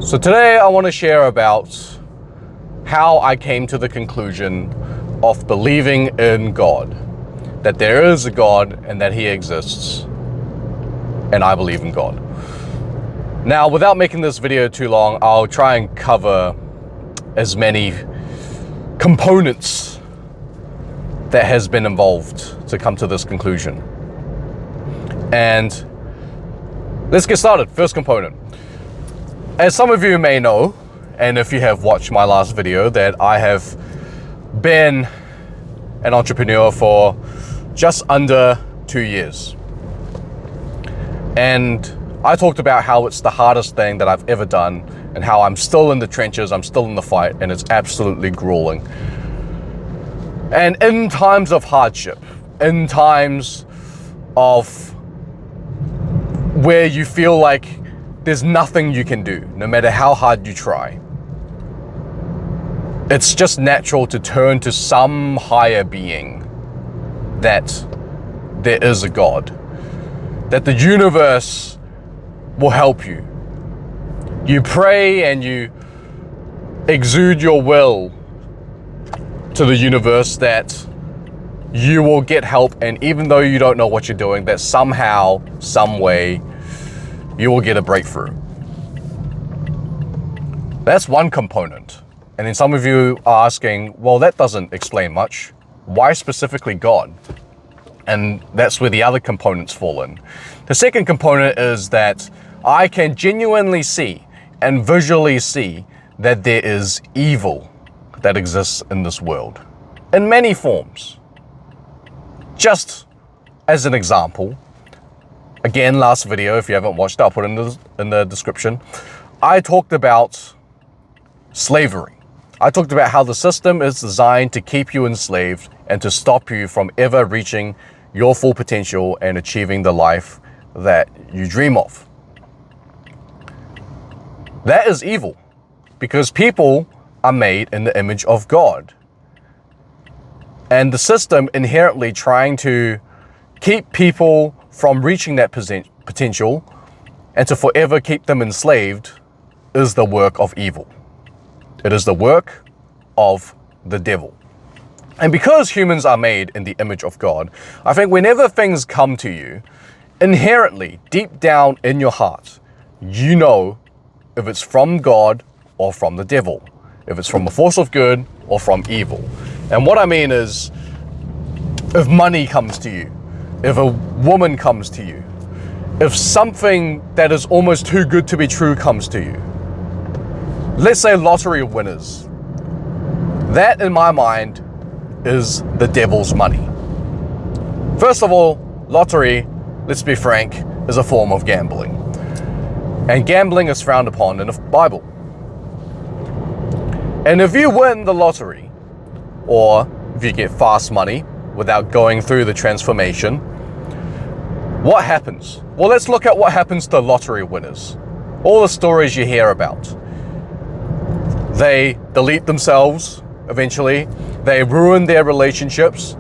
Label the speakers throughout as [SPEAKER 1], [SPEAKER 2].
[SPEAKER 1] So today I want to share about how I came to the conclusion of believing in God, that there is a God and that He exists, and I believe in God. Now, without making this video too long, I'll try and cover as many components that has been involved to come to this conclusion. And let's get started. First component. As some of you may know, and if you have watched my last video, that I have been an entrepreneur for just under 2 years. And I talked about how it's the hardest thing that I've ever done and how I'm still in the trenches, I'm still in the fight, and it's absolutely grueling. And in times of hardship, in times of where you feel like there's nothing you can do, no matter how hard you try, it's just natural to turn to some higher being, that there is a God, that the universe will help you. You pray and you exude your will to the universe that you will get help, and even though you don't know what you're doing, that somehow, some way, you will get a breakthrough. That's one component. And then some of you are asking, well, that doesn't explain much. Why specifically God? And that's where the other components fall in. The second component is that I can genuinely see and visually see that there is evil that exists in this world in many forms. Just as an example, again, last video, if you haven't watched it, I'll put it in the description. I talked about slavery. I talked about how the system is designed to keep you enslaved and to stop you from ever reaching your full potential and achieving the life that you dream of. That is evil, because people are made in the image of God. And the system inherently trying to keep people from reaching that potential and to forever keep them enslaved is the work of evil. It is the work of the devil. And because humans are made in the image of God, I think whenever things come to you, inherently, deep down in your heart, you know if it's from God or from the devil, if it's from a force of good or from evil. And what I mean is, if money comes to you, if a woman comes to you, if something that is almost too good to be true comes to you, let's say lottery winners, that in my mind is the devil's money. First of all, lottery, let's be frank, is a form of gambling. And gambling is frowned upon in the Bible. And if you win the lottery, or if you get fast money without going through the transformation, what happens? Well, let's look at what happens to lottery winners. All the stories you hear about. They delete themselves eventually. They ruin their relationships.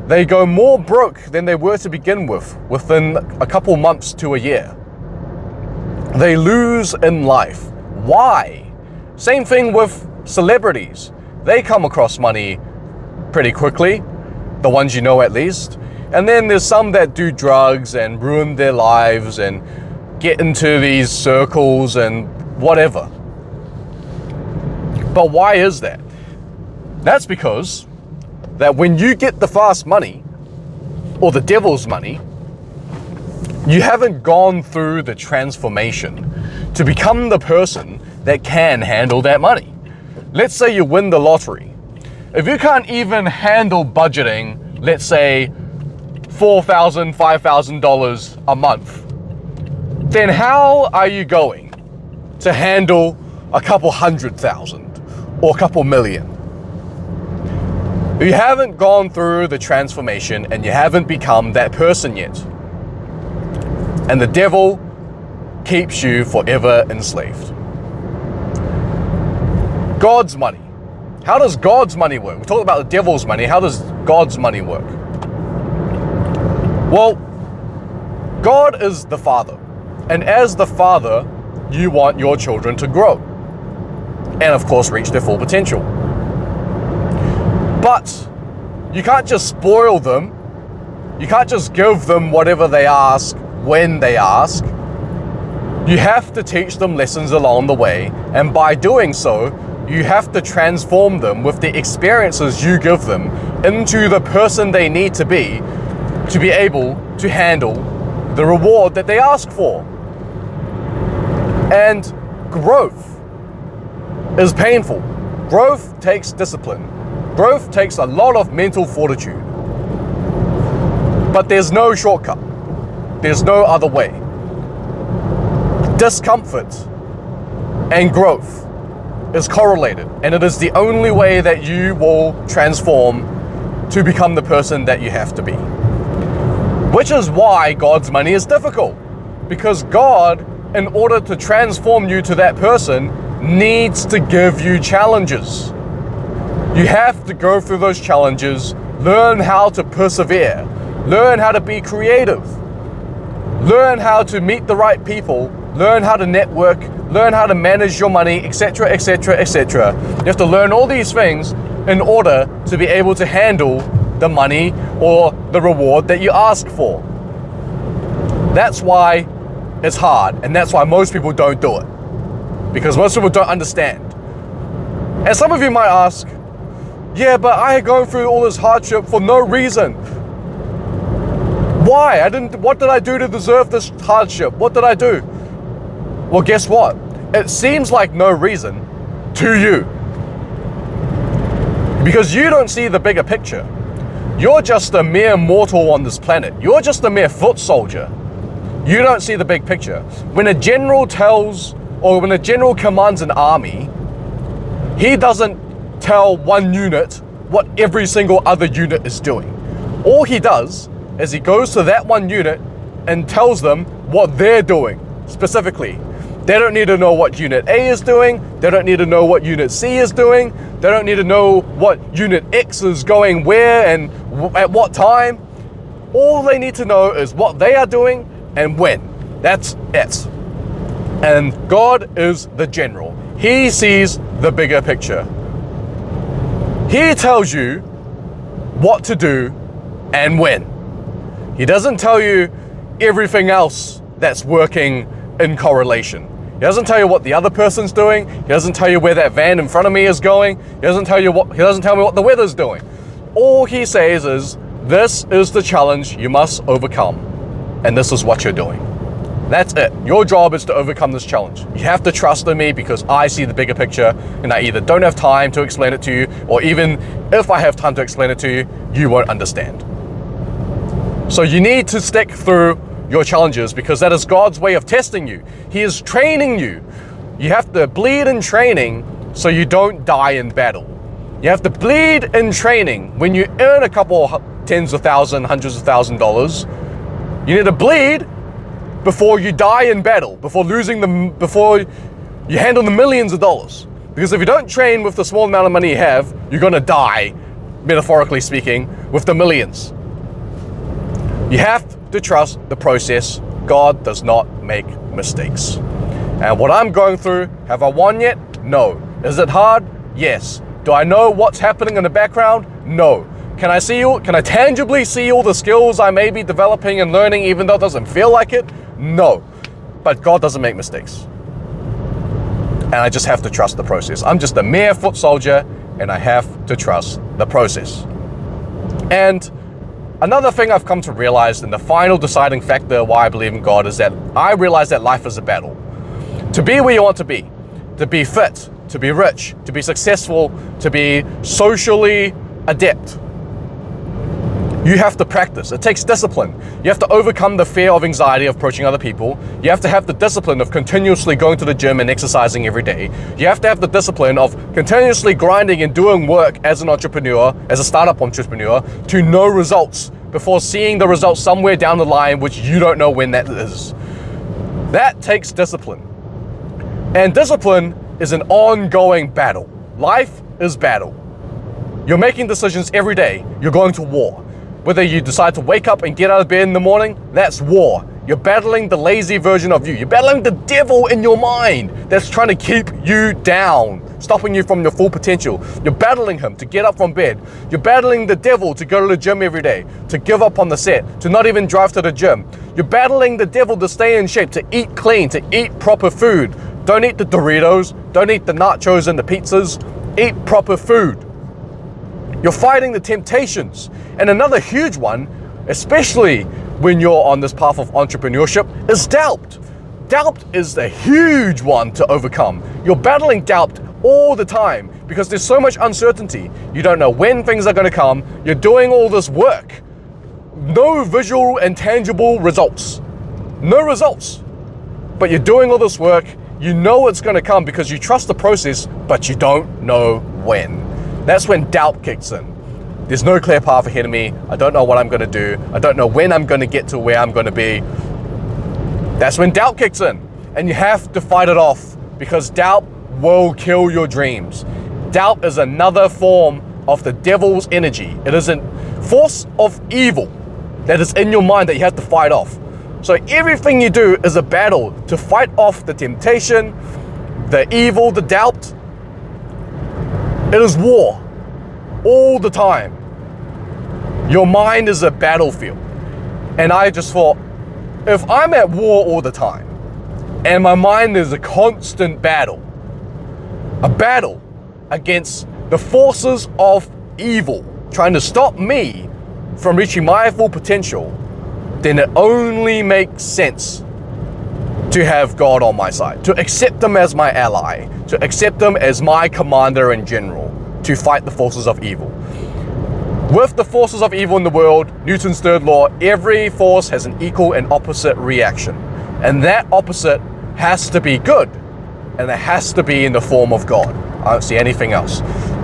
[SPEAKER 1] They go more broke than they were to begin with within a couple months to a year. They lose in life. Why? Same thing with celebrities. They come across money pretty quickly, the ones you know at least. And then there's some that do drugs and ruin their lives and get into these circles and whatever. But why is that? That's because that when you get the fast money, or the devil's money, you haven't gone through the transformation to become the person that can handle that money. Let's say you win the lottery. If you can't even handle budgeting, let's say $4,000, $5,000 a month, then how are you going to handle a couple $100,000 or a couple million? You haven't gone through the transformation and you haven't become that person yet. And the devil keeps you forever enslaved. God's money. How does God's money work? We talked about the devil's money. How does God's money work? Well, God is the Father. And as the Father, you want your children to grow and, of course, reach their full potential. But you can't just spoil them. You can't just give them whatever they ask when they ask. You have to teach them lessons along the way, and by doing so, you have to transform them with the experiences you give them into the person they need to be able to handle the reward that they ask for. And growth is painful. Growth takes discipline. Growth takes a lot of mental fortitude. But there's no shortcut. There's no other way. Discomfort and growth is correlated, and it is the only way that you will transform to become the person that you have to be. Which is why God's money is difficult, because God, in order to transform you to that person, needs to give you challenges. You have to go through those challenges, learn how to persevere, learn how to be creative, learn how to meet the right people, learn how to network, learn how to manage your money, etc., etc., etc. You have to learn all these things in order to be able to handle the money or the reward that you ask for. That's why it's hard, and that's why most people don't do it, because most people don't understand. And some of you might ask, yeah, but I had gone through all this hardship for no reason. Why? What did I do to deserve this hardship? What did I do? Well, guess what? It seems like no reason to you, because you don't see the bigger picture. You're just a mere mortal on this planet. You're just a mere foot soldier. You don't see the big picture. When a general when a general commands an army, he doesn't tell one unit what every single other unit is doing. All he does is he goes to that one unit and tells them what they're doing specifically. They don't need to know what Unit A is doing. They don't need to know what Unit C is doing. They don't need to know what Unit X is going where and at what time. All they need to know is what they are doing and when. That's it. And God is the general. He sees the bigger picture. He tells you what to do and when. He doesn't tell you everything else that's working in correlation. He doesn't tell you what the other person's doing. He doesn't tell you where that van in front of me is going. He doesn't tell me what the weather's doing. All he says is, this is the challenge you must overcome, and this is what you're doing. That's it. Your job is to overcome this challenge. You have to trust in me, because I see the bigger picture, and I either don't have time to explain it to you, or even if I have time to explain it to you, you won't understand. So you need to stick through your challenges, because that is God's way of testing you. He is training you. You have to bleed in training so you don't die in battle. You have to bleed in training when you earn a couple tens of thousands, hundreds of $1,000s. You need to bleed before you die in battle, before you handle the millions of dollars. Because if you don't train with the small amount of money you have, you're gonna die, metaphorically speaking, with the millions. You have to trust the process. God does not make mistakes. And what I'm going through, have I won yet? No. Is it hard? Yes. Do I know what's happening in the background? No. Can I tangibly see all the skills I may be developing and learning, even though it doesn't feel like it? No. But God doesn't make mistakes. And I just have to trust the process. I'm just a mere foot soldier, and I have to trust the process. And another thing I've come to realize, and the final deciding factor why I believe in God, is that I realize that life is a battle. To be where you want to be fit, to be rich, to be successful, to be socially adept, you have to practice. It takes discipline. You have to overcome the fear of anxiety of approaching other people. You have to have the discipline of continuously going to the gym and exercising every day. You have to have the discipline of continuously grinding and doing work as an entrepreneur, as a startup entrepreneur, to know results before seeing the results somewhere down the line, which you don't know when that is. That takes discipline. And discipline is an ongoing battle. Life is battle. You're making decisions every day. You're going to war. Whether you decide to wake up and get out of bed in the morning, that's war. You're battling the lazy version of you. You're battling the devil in your mind that's trying to keep you down, stopping you from your full potential. You're battling him to get up from bed. You're battling the devil to go to the gym every day, to give up on the set, to not even drive to the gym. You're battling the devil to stay in shape, to eat clean, to eat proper food. Don't eat the Doritos. Don't eat the nachos and the pizzas. Eat proper food. You're fighting the temptations. And another huge one, especially when you're on this path of entrepreneurship, is doubt. Doubt is a huge one to overcome. You're battling doubt all the time because there's so much uncertainty. You don't know when things are going to come. You're doing all this work. No visual and tangible results. No results. But you're doing all this work. You know it's going to come because you trust the process, but you don't know when. That's when doubt kicks in. There's no clear path ahead of me. I don't know what I'm going to do. I don't know when I'm going to get to where I'm going to be. That's when doubt kicks in. And you have to fight it off because doubt will kill your dreams. Doubt is another form of the devil's energy. It is a force of evil that is in your mind that you have to fight off. So everything you do is a battle to fight off the temptation, the evil, the doubt. It is war. All the time. Your mind is a battlefield. And I just thought, if I'm at war all the time, and my mind is a constant battle against the forces of evil, trying to stop me from reaching my full potential, then it only makes sense to have God on my side, to accept him as my ally, to accept him as my commander in general, to fight the forces of evil. With the forces of evil in the world, Newton's third law, every force has an equal and opposite reaction. And that opposite has to be good. And it has to be in the form of God. I don't see anything else.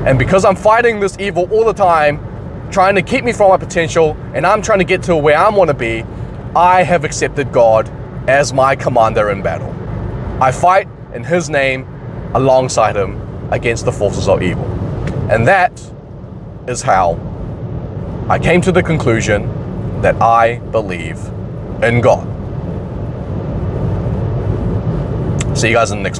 [SPEAKER 1] And because I'm fighting this evil all the time, trying to keep me from my potential, and I'm trying to get to where I want to be, I have accepted God as my commander in battle. I fight in his name alongside him against the forces of evil. And that is how I came to the conclusion that I believe in God. See you guys in the next one.